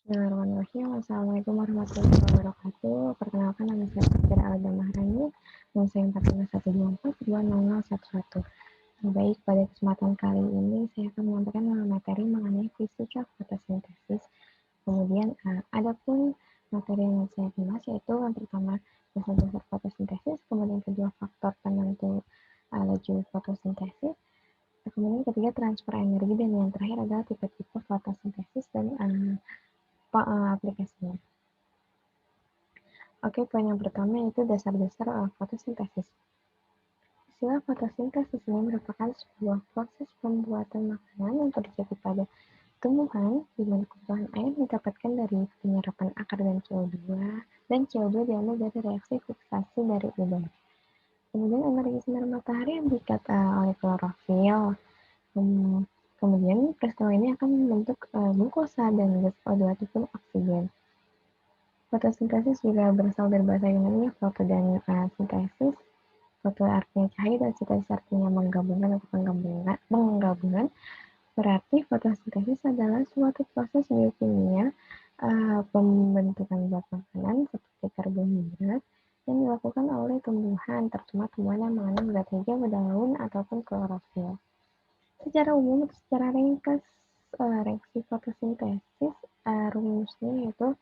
Bismillahirrahmanirrahim. Assalamualaikum warahmatullahi wabarakatuh. Perkenalkan nama saya Fatir Alda Mahrani, nomor saya 1412420011. Baik, pada kesempatan kali ini saya akan menyampaikan materi mengenai fisika fotosintesis. Kemudian adapun materi yang saya bahas yaitu yang pertama dasar-dasar fotosintesis, kemudian kedua faktor penentu laju fotosintesis, kemudian ketiga transfer energi, dan yang terakhir adalah tipe-tipe fotosintesis dan aplikasinya. Oke, poin yang pertama yaitu dasar-dasar fotosintesis. Istilah fotosintesis ini merupakan sebuah proses pembuatan makanan yang terjadi pada tumbuhan, di mana kebutuhan air didapatkan dari penyerapan akar dan CO2 diambil dari reaksi fiksasi dari udara. Kemudian energi sinar matahari yang diikat oleh klorofil. Kemudian peristiwa ini akan membentuk glukosa dan gas O2 ataupun oksigen. Fotosintesis juga berasal dari bahasa Yunani foto dan sintesis. Foto artinya cahaya dan sintesis artinya menggabungkan atau penggabungan. Berarti fotosintesis adalah suatu proses biokimia pembentukan zat makanan seperti karbohidrat yang dilakukan oleh tumbuhan, terutama tumbuhan yang mengandung zat hijau, daun, ataupun klorofil. Secara umum atau secara ringkas, reaksi fotosintesis rumusnya yaitu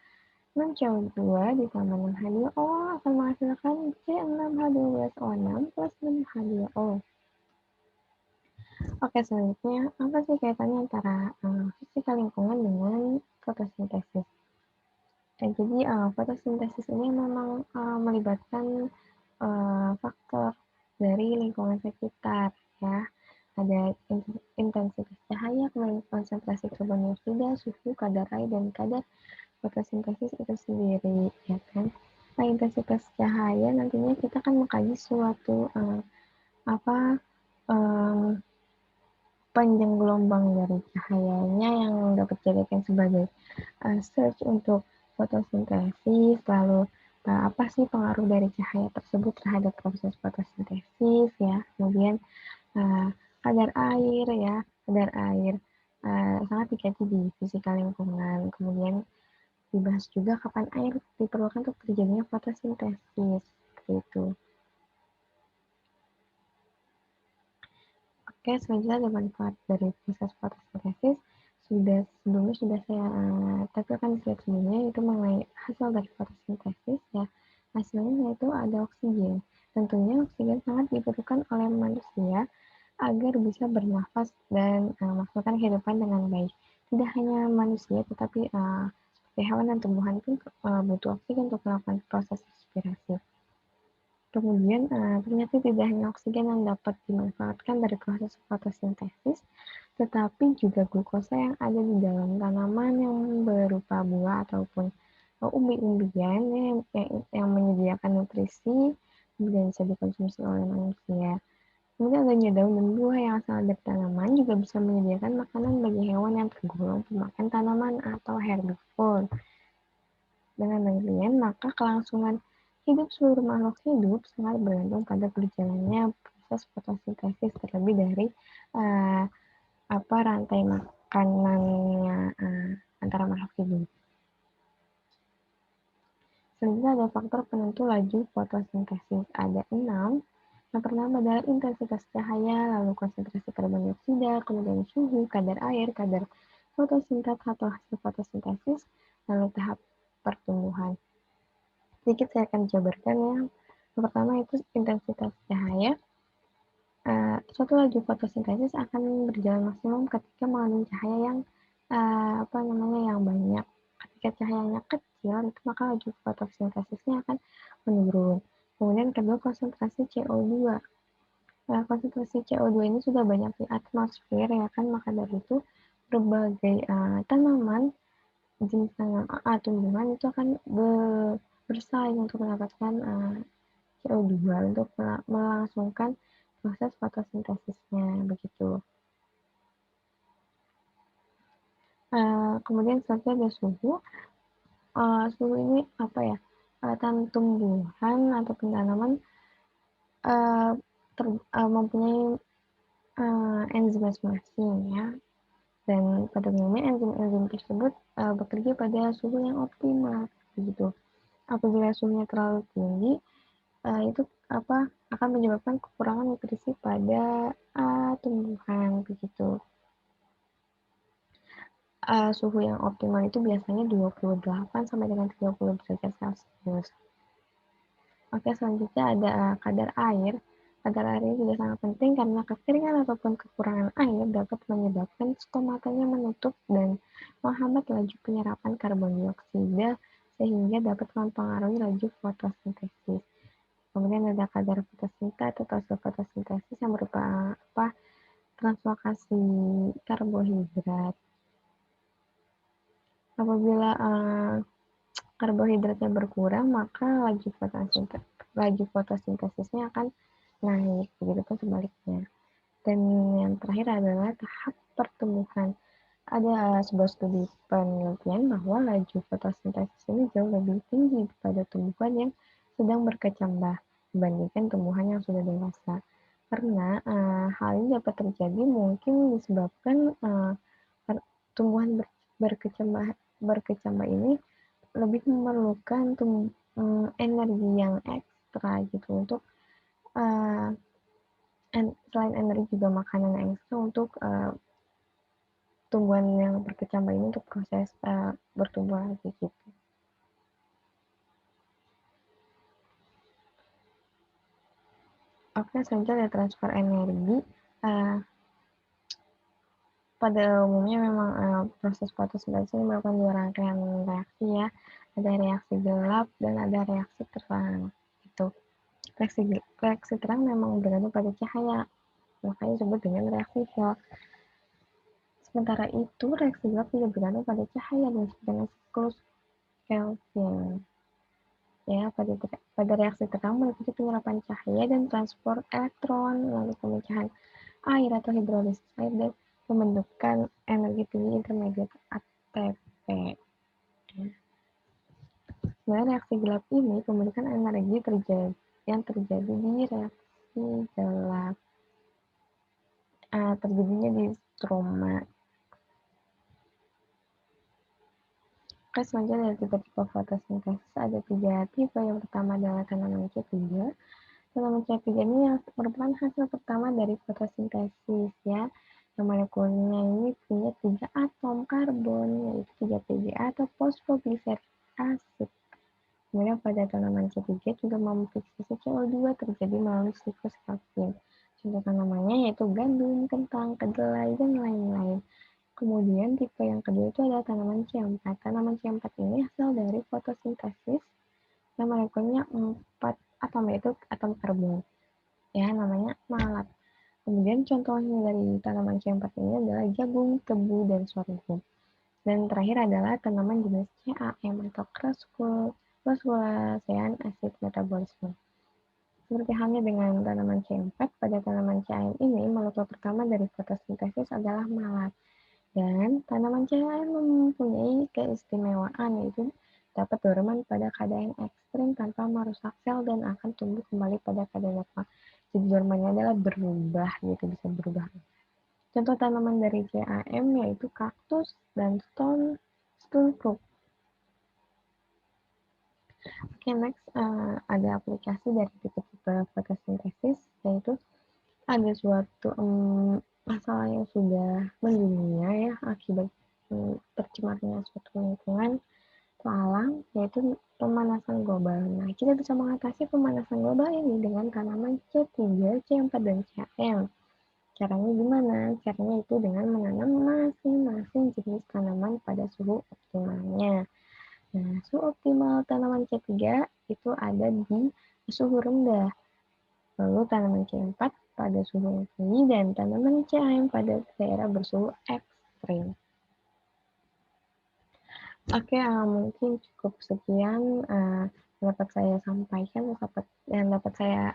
6CO2 ditambah 6H2O akan menghasilkan C6H12O6 plus 6H2O. Oke, selanjutnya, apa sih kaitannya antara fisika lingkungan dengan fotosintesis? Jadi, fotosintesis ini memang melibatkan faktor dari lingkungan sekitar, ya. Ada intensitas cahaya, kemudian konsentrasi karbon dioksida, suhu, kadar air, dan kadar fotosintesis itu sendiri, ya kan. Nah, intensitas cahaya nantinya kita akan mengkaji suatu panjang gelombang dari cahayanya yang dapat dijadikan sebagai search untuk fotosintesis. Lalu apa sih pengaruh dari cahaya tersebut terhadap proses fotosintesis, ya. Kemudian kadar air, ya, kadar air sangat dikaji di fisika lingkungan. Kemudian dibahas juga kapan air diperlukan untuk terjadinya fotosintesis, seperti itu. Oke, selanjutnya ada manfaat dari proses fotosintesis. Sebelumnya sudah saya tampilkan di slide sebelumnya, yaitu mengenai hasil dari fotosintesis, ya. Hasilnya yaitu ada oksigen. Tentunya oksigen sangat dibutuhkan oleh manusia agar bisa bernafas dan melakukan kehidupan dengan baik. Tidak hanya manusia, tetapi seperti hewan dan tumbuhan pun butuh oksigen untuk melakukan proses respirasi. Kemudian ternyata tidak hanya oksigen yang dapat dimanfaatkan dari proses fotosintesis, tetapi juga glukosa yang ada di dalam tanaman yang berupa buah ataupun umbi-umbian yang menyediakan nutrisi kemudian bisa dikonsumsi oleh manusia. Kemudian adanya daun dan buah yang asal dari tanaman juga bisa menyediakan makanan bagi hewan yang tergolong pemakan tanaman atau herbivore. Dengan demikian, maka kelangsungan hidup seluruh makhluk hidup sangat bergantung pada berjalannya proses fotosintesis, terlebih dari rantai makanannya antara makhluk hidup. Selanjutnya ada faktor penentu laju fotosintesis. Ada 6. Yang pertama adalah intensitas cahaya, lalu konsentrasi karbon dioksida, kemudian suhu, kadar air, kadar fotosintet atau hasil fotosintesis, lalu tahap pertumbuhan. Sedikit saya akan jabarkan, ya. Yang pertama itu intensitas cahaya. Suatu laju fotosintesis akan berjalan maksimum ketika mengandung cahaya yang yang banyak. Ketika cahayanya kecil, itu maka laju fotosintesisnya akan menurun. Kemudian kedua, konsentrasi CO2. Konsentrasi CO2 ini sudah banyak di atmosfer, ya kan, maka dari itu berbagai tanaman, jenis tumbuhan itu akan bersaing untuk mendapatkan CO2 untuk melangsungkan proses fotosintesisnya, begitu. Kemudian selanjutnya ada suhu. Suhu ini tumbuhan ataupun tanaman mempunyai enzim masing-masing, ya. Dan pada umumnya enzim-enzim tersebut bekerja pada suhu yang optimal, begitu. Apabila suhunya terlalu tinggi, itu akan menyebabkan kekurangan nutrisi pada tumbuhan, begitu. Suhu yang optimal itu biasanya 28 sampai dengan 30 derajat Celcius. Oke, selanjutnya ada kadar air. Kadar air ini juga sangat penting karena kekeringan ataupun kekurangan air dapat menyebabkan stomatanya menutup dan menghambat laju penyerapan karbon dioksida sehingga dapat mempengaruhi laju fotosintesis. Kemudian ada kadar fotosintesa atau fotosintesis yang berupa translokasi karbohidrat. Apabila karbohidratnya berkurang, maka laju fotosintesisnya akan naik, begitu pun sebaliknya. Dan yang terakhir adalah tahap pertumbuhan. Ada sebuah studi penelitian bahwa laju fotosintesis ini jauh lebih tinggi pada tumbuhan yang sedang berkecambah dibandingkan tumbuhan yang sudah dewasa. Karena hal ini dapat terjadi mungkin disebabkan tumbuhan berkecambah ini lebih memerlukan energi yang ekstra gitu untuk selain energi juga makanan yang ekstra untuk tumbuhan yang berkecambah ini untuk proses bertumbuh lagi gitu. Oke, selanjutnya ada transfer energi. Pada umumnya memang proses fotosintesis ini merupakan dua rangkaian reaksi ya. Ada reaksi gelap dan ada reaksi terang. Itu reaksi terang memang bergantung pada cahaya, makanya disebut dengan reaksi Field. Sementara itu, reaksi gelap tidak bergantung pada cahaya dan disebut dengan siklus Kelvin. Ya, pada reaksi terang meliputi penyerapan cahaya dan transport elektron, lalu pemecahan air atau hidrolisis air dan pembentukan energi tinggi intermediate ATP. Sebenarnya reaksi gelap ini pembentukan energi yang terjadi di reaksi gelap. Terjadinya di stroma. Oke, selanjutnya ada tipe-tipe fotosintesis. Ada 3 tipe. Yang pertama adalah tanaman C3. Tanaman C3 ini merupakan hasil pertama dari fotosintesis ya. Yang molekulnya ini punya 3 atom karbon, yaitu 3 PGA atau fosfoglyceric acid. Kemudian pada tanaman C3 juga memfiksasi CO2 terjadi melalui siklus Calvin. Contoh tanamannya yaitu gandum, kentang, kedelai, dan lain-lain. Kemudian tipe yang kedua itu adalah tanaman C4. Tanaman C4 ini hasil dari fotosintesis yang molekulnya 4 atom, yaitu atom karbon. Ya, namanya malat. Kemudian contohnya dari tanaman C4 ini adalah jagung, tebu, dan sorghum. Dan terakhir adalah tanaman jenis CAM atau Crassulaceae acid metabolism. Seperti halnya dengan tanaman C4, pada tanaman CAM ini molekul pertama dari fotosintesis adalah malat. Dan tanaman CAM mempunyai keistimewaan yaitu dapat dorongan pada keadaan ekstrim tanpa merusak sel dan akan tumbuh kembali pada keadaan normal. Jadi dorongannya adalah berubah gitu, bisa berubah. Contoh tanaman dari CAM yaitu kaktus dan stone fruit. Oke, next ada aplikasi dari tipe-tipe fotosintesis, yaitu ada suatu masalah yang sudah mendunia ya akibat tercemarnya suatu lingkungan atau alam, yaitu pemanasan global. Nah, kita bisa mengatasi pemanasan global ini dengan tanaman C3, C4, dan CM. Caranya gimana? Caranya itu dengan menanam masing-masing jenis tanaman pada suhu optimalnya. Nah, suhu optimal tanaman C3 itu ada di suhu rendah. Lalu tanaman C4 pada suhu yang tinggi dan tanaman CM pada daerah bersuhu ekstrim. Oke, mungkin cukup sekian dapat saya sampaikan, yang dapat saya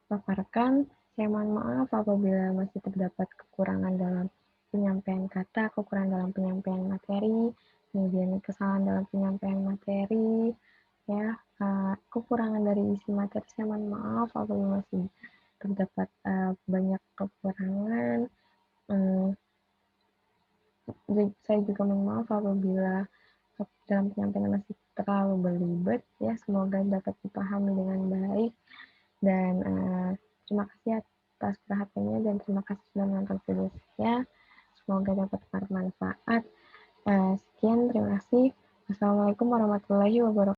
paparkan. Saya mohon maaf apabila masih terdapat kekurangan dalam penyampaian kata, kekurangan dalam penyampaian materi, kemudian kesalahan dalam penyampaian materi, ya, kekurangan dari isi materi. Saya mohon maaf apabila masih terdapat banyak kekurangan. Saya juga mohon maaf apabila dalam penyampaian masih terlalu belibet ya, semoga dapat dipahami dengan baik dan terima kasih atas perhatiannya dan terima kasih sudah menonton video saya. Semoga dapat bermanfaat. Sekian, terima kasih. Wassalamualaikum warahmatullahi wabarakatuh.